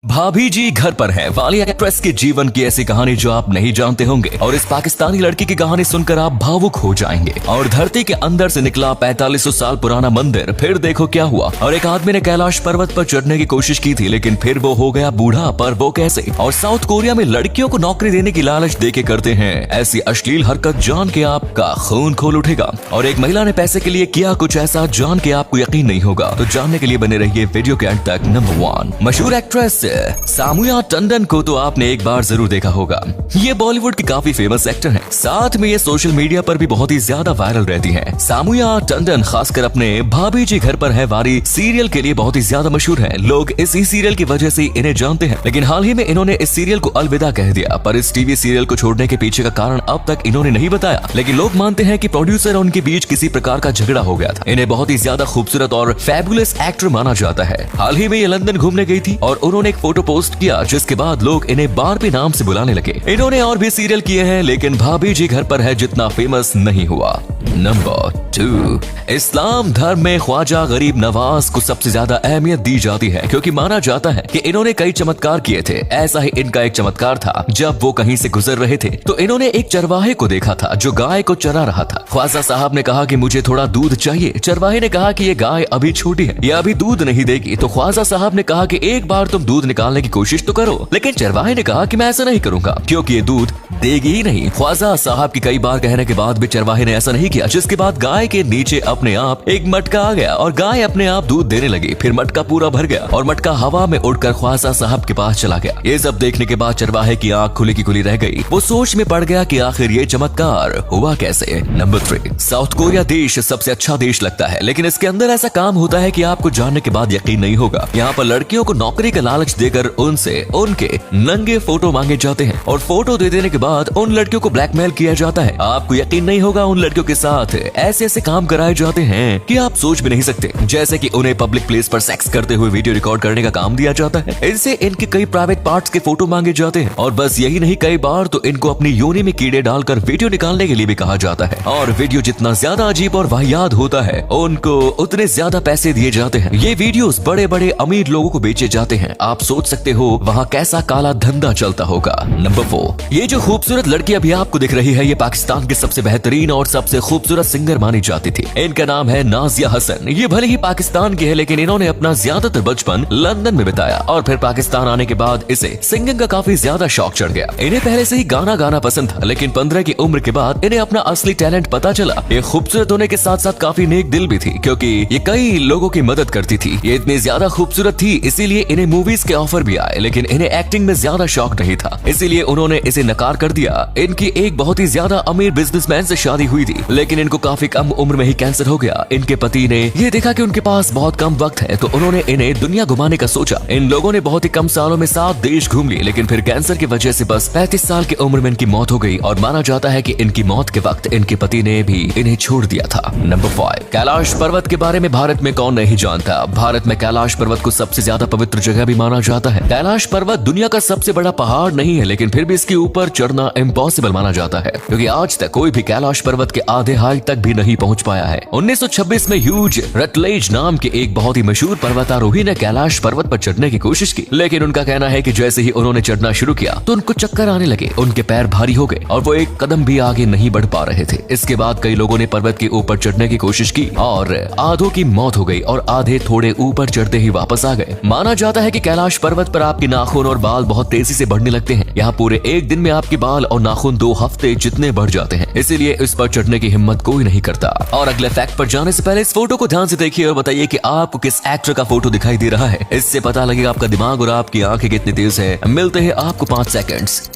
भाभी जी घर पर है वाली एक्ट्रेस के जीवन की ऐसी कहानी जो आप नहीं जानते होंगे और इस पाकिस्तानी लड़की की कहानी सुनकर आप भावुक हो जाएंगे। और धरती के अंदर से निकला 4500 साल पुराना मंदिर, फिर देखो क्या हुआ। और एक आदमी ने कैलाश पर्वत पर चढ़ने की कोशिश की थी लेकिन फिर वो हो गया बूढ़ा, पर वो कैसे। और साउथ कोरिया में लड़कियों को नौकरी देने की लालच देके करते हैं ऐसी अश्लील हरकत जान के आपका खून खोल उठेगा। और एक महिला ने पैसे के लिए किया कुछ ऐसा जान के आपको यकीन नहीं होगा। तो जानने के लिए बने रहिए वीडियो के अंत तक। नंबर 1, मशहूर एक्ट्रेस सामूया टंडन को तो आपने एक बार जरूर देखा होगा। ये बॉलीवुड की काफी फेमस एक्टर हैं। साथ में ये सोशल मीडिया पर भी बहुत ही ज्यादा वायरल रहती हैं। सामूया टंडन खासकर अपने भाभी जी घर पर है वारी सीरियल के लिए बहुत ही ज्यादा मशहूर हैं। लोग इसी सीरियल की वजह से इन्हें जानते हैं, लेकिन हाल ही में इन्होंने इस सीरियल को अलविदा कह दिया। पर इस टीवी सीरियल को छोड़ने के पीछे का कारण अब तक इन्होंने नहीं बताया, लेकिन लोग मानते हैं कि प्रोड्यूसर और उनके बीच किसी प्रकार का झगड़ा हो गया था। इन्हें बहुत ही ज्यादा खूबसूरत और फैबुलस एक्टर माना जाता है। हाल ही में ये लंदन घूमने गई थी और उन्होंने एक फोटो पोस्ट किया, जिसके बाद लोग इन्हें बारबी नाम से बुलाने लगे। इन्होंने और भी सीरियल किए हैं लेकिन भाभी जी घर पर है जितना फेमस नहीं हुआ। नंबर 2, इस्लाम धर्म में ख्वाजा गरीब नवाज को सबसे ज्यादा अहमियत दी जाती है क्योंकि माना जाता है कि इन्होंने कई चमत्कार किए थे। ऐसा ही इनका एक चमत्कार था, जब वो कहीं से गुजर रहे थे तो इन्होंने एक चरवाहे को देखा था जो गाय को चरा रहा था। ख्वाजा साहब ने कहा कि मुझे थोड़ा दूध चाहिए। चरवाहे ने कहा कि ये गाय अभी छोटी है, ये अभी दूध नहीं देगी। तो ख्वाजा साहब ने कहा कि एक बार तुम दूध निकालने की कोशिश तो करो, लेकिन चरवाहे ने कहा कि मैं ऐसा नहीं करूंगा क्योंकि ये दूध देगी ही नहीं। ख्वाजा साहब की कई बार कहने के बाद भी चरवाहे ने ऐसा नहीं किया, जिसके बाद गाय के नीचे अपने आप एक मटका आ गया और गाय अपने आप दूध देने लगी। फिर मटका पूरा भर गया और मटका हवा में उड़कर ख्वाजा साहब के पास चला गया। ये सब देखने के बाद चरवाहे की आंख खुली की खुली रह गई। वो सोच में पड़ गया कि आखिर ये चमत्कार हुआ कैसे। नंबर 3, साउथ कोरिया देश सबसे अच्छा देश लगता है, लेकिन इसके अंदर ऐसा काम होता है कि आपको जानने के बाद यकीन नहीं होगा। यहाँ पर लड़कियों को नौकरी का लालच देकर उनसे उनके नंगे फोटो मांगे जाते हैं और फोटो दे देने के बाद उन लड़कियों को ब्लैकमेल किया जाता है। आपको यकीन नहीं होगा, उन लड़कियों के साथ ऐसे ऐसे काम कराए जाते हैं कि आप सोच भी नहीं सकते। जैसे कि उन्हें पब्लिक प्लेस पर सेक्स करते हुए वीडियो रिकॉर्ड करने का काम दिया जाता है। इनसे इनके कई प्राइवेट पार्ट्स के फोटो मांगे जाते हैं और बस यही नहीं, कई बार तो इनको अपनी योनि में कीड़े डालकर वीडियो निकालने के लिए भी कहा जाता है। और वीडियो जितना ज्यादा अजीब और वाहियात होता है, उनको उतने ज्यादा पैसे दिए जाते हैं। ये वीडियोस बड़े बड़े अमीर लोगों को बेचे जाते हैं। आप सोच सकते हो वहाँ कैसा काला धंधा चलता होगा। नंबर 4, ये जो खूबसूरत लड़की अभी आपको दिख रही है, ये पाकिस्तान की सबसे बेहतरीन और सबसे खूबसूरत सिंगर मानी जाती थी। इनका नाम है नाजिया हसन। ये भले ही पाकिस्तान की है लेकिन इन्होंने अपना ज्यादातर बचपन लंदन में बिताया और फिर पाकिस्तान आने के बाद इसे सिंगिंग का काफी ज्यादा शौक चढ़ गया। इन्हें पहले से ही गाना गाना पसंद था, लेकिन 15 की उम्र के बाद इन्हें अपना असली टैलेंट पता चला। ये खूबसूरत होने के साथ साथ काफी नेक दिल भी थी क्योंकि ये कई लोगों की मदद करती थी। ये इतनी ज्यादा खूबसूरत थी इसीलिए इन्हें मूवीज के ऑफर भी आए, लेकिन इन्हें एक्टिंग में ज्यादा शौक नहीं था, इसीलिए उन्होंने इसे नकार कर दिया। इनकी एक बहुत ही ज्यादा अमीर बिजनेसमैन से शादी हुई थी, लेकिन इनको काफी कम उम्र में ही कैंसर हो गया। इनके पति ने ये देखा कि उनके पास बहुत कम वक्त है, तो उन्होंने इन्हें दुनिया घुमाने का सोचा। इन लोगों ने बहुत ही कम सालों में 7 देश घूम लिए, लेकिन फिर कैंसर की वजह से बस 35 साल की उम्र में इनकी मौत हो गई और माना जाता है कि इनकी मौत के वक्त इनके पति ने भी इन्हें छोड़ दिया था। नंबर 5, कैलाश पर्वत के बारे में भारत में कौन नहीं जानता। भारत में कैलाश पर्वत को सबसे ज्यादा पवित्र जगह भी माना जाता है। कैलाश पर्वत दुनिया का सबसे बड़ा पहाड़ नहीं है, लेकिन फिर भी इसके ऊपर चढ़ना इम्पॉसिबल माना जाता है क्योंकि आज तक कोई भी कैलाश पर्वत के आधे हाइट तक भी नहीं पहुंच पाया है। 1926 में ह्यूज रटलेज नाम के एक बहुत ही मशहूर पर्वतारोही ने कैलाश पर्वत पर चढ़ने की कोशिश की, लेकिन उनका कहना है कि जैसे ही उन्होंने चढ़ना शुरू किया तो उनको चक्कर आने लगे, उनके पैर भारी हो गए और वो एक कदम भी आगे नहीं बढ़ पा रहे थे। इसके बाद कई लोगों ने पर्वत के ऊपर चढ़ने की कोशिश की और आधों की मौत हो गई और आधे थोड़े ऊपर चढ़ते ही वापस आ गए। माना जाता है कि कैलाश पर्वत पर आपके नाखून और बाल बहुत तेजी से बढ़ने लगते हैं। यहाँ पूरे एक दिन में आपके बाल और नाखून 2 हफ्ते जितने बढ़ जाते हैं, इसीलिए इस पर चढ़ने की हिम्मत कोई नहीं करता। और अगले फैक्ट पर जाने से पहले इस फोटो को ध्यान से देखिए और बताइए कि आपको किस एक्टर का फोटो दिखाई दे रहा है। इससे पता लगेगा आपका दिमाग और आपकी आंखें कितनी तेज है। मिलते हैं आपको 5 सेकंड्स।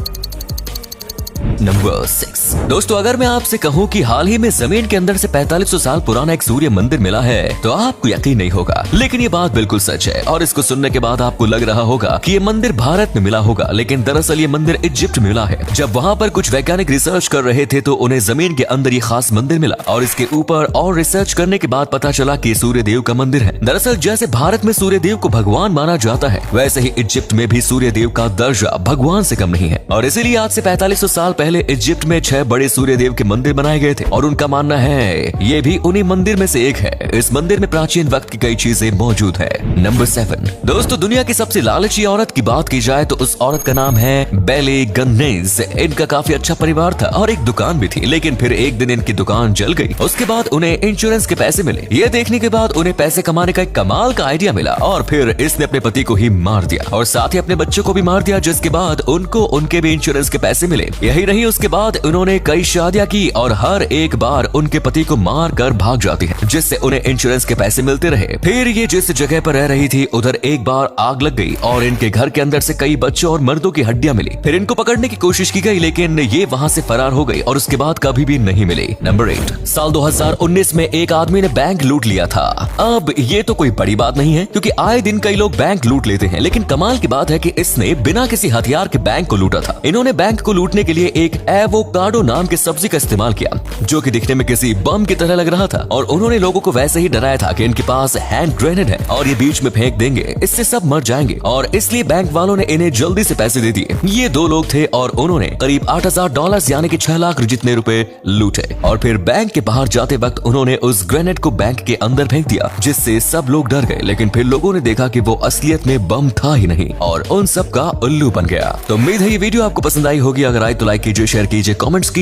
नंबर 6, दोस्तों अगर मैं आपसे कहूं कि हाल ही में जमीन के अंदर से 4500 साल पुराना एक सूर्य मंदिर मिला है तो आपको यकीन नहीं होगा, लेकिन ये बात बिल्कुल सच है। और इसको सुनने के बाद आपको लग रहा होगा कि ये मंदिर भारत में मिला होगा, लेकिन दरअसल ये मंदिर इजिप्ट में मिला है। जब वहाँ पर कुछ वैज्ञानिक रिसर्च कर रहे थे तो उन्हें जमीन के अंदर ये खास मंदिर मिला और इसके ऊपर और रिसर्च करने के बाद पता चला कि सूर्य देव का मंदिर है। दरअसल जैसे भारत में सूर्य देव को भगवान माना जाता है, वैसे ही इजिप्ट में भी सूर्य देव का दर्जा भगवान से कम नहीं है और इसीलिए आज से 4500 साल पहले इजिप्ट में 6 बड़े सूर्य देव के मंदिर बनाए गए थे और उनका मानना है ये भी उन्हीं मंदिर में से एक है। इस मंदिर में प्राचीन वक्त की कई चीजें मौजूद है। नंबर 7, दोस्तों दुनिया की सबसे लालची औरत की बात की जाए तो उस औरत का नाम है बेले गन्नेज। इनका काफी अच्छा परिवार था और एक दुकान भी थी, लेकिन फिर एक दिन इनकी दुकान जल गई। उसके बाद उन्हें इंश्योरेंस के पैसे मिले। ये देखने के बाद उन्हें पैसे कमाने का एक कमाल का आइडिया मिला और फिर इसने अपने पति को ही मार दिया और साथ ही अपने बच्चों को भी मार दिया, जिसके बाद उनको उनके भी इंश्योरेंस के पैसे मिले। यही नहीं, उसके बाद उन्होंने कई शादियां की और हर एक बार उनके पति को मार कर भाग जाती है, जिससे उन्हें इंश्योरेंस के पैसे मिलते रहे। फिर ये जिस जगह पर रह रही थी उधर एक बार आग लग गई और इनके घर के अंदर से कई बच्चों और मर्दों की हड्डियां मिली। फिर इनको पकड़ने की कोशिश की गई, लेकिन ये वहां से फरार हो गई और उसके बाद कभी भी नहीं मिली। नंबर 8, साल 2019 में एक आदमी ने बैंक लूट लिया था। अब ये तो कोई बड़ी बात नहीं है क्योंकि आए दिन कई लोग बैंक लूट लेते हैं, लेकिन कमाल की बात है कि इसने बिना किसी हथियार के बैंक को लूटा था। इन्होंने बैंक को लूटने के लिए एक एवोकाडो नाम की सब्जी का इस्तेमाल किया, जो कि दिखने में किसी बम की तरह लग रहा था, और उन्होंने लोगों को वैसे ही डराया था कि इनके पास हैंड ग्रेनेड है और ये बीच में फेंक देंगे, इससे सब मर जाएंगे, और इसलिए बैंक वालों ने इन्हें जल्दी से पैसे दे दिए। ये 2 लोग थे और उन्होंने करीब $8,000 यानी कि 6 लाख जितने रुपए लूटे और फिर बैंक के बाहर जाते वक्त उन्होंने उस ग्रेनेड को बैंक के अंदर फेंक दिया, जिससे सब लोग डर गए। लेकिन फिर लोगों ने देखा कि वो असलियत में बम था ही नहीं और उन सब का उल्लू बन गया। तो उम्मीद है ये वीडियो आपको पसंद आई होगी। अगर आई तो लाइक कीजिए, शेयर कीजिए, कमेंट्स कीजिए।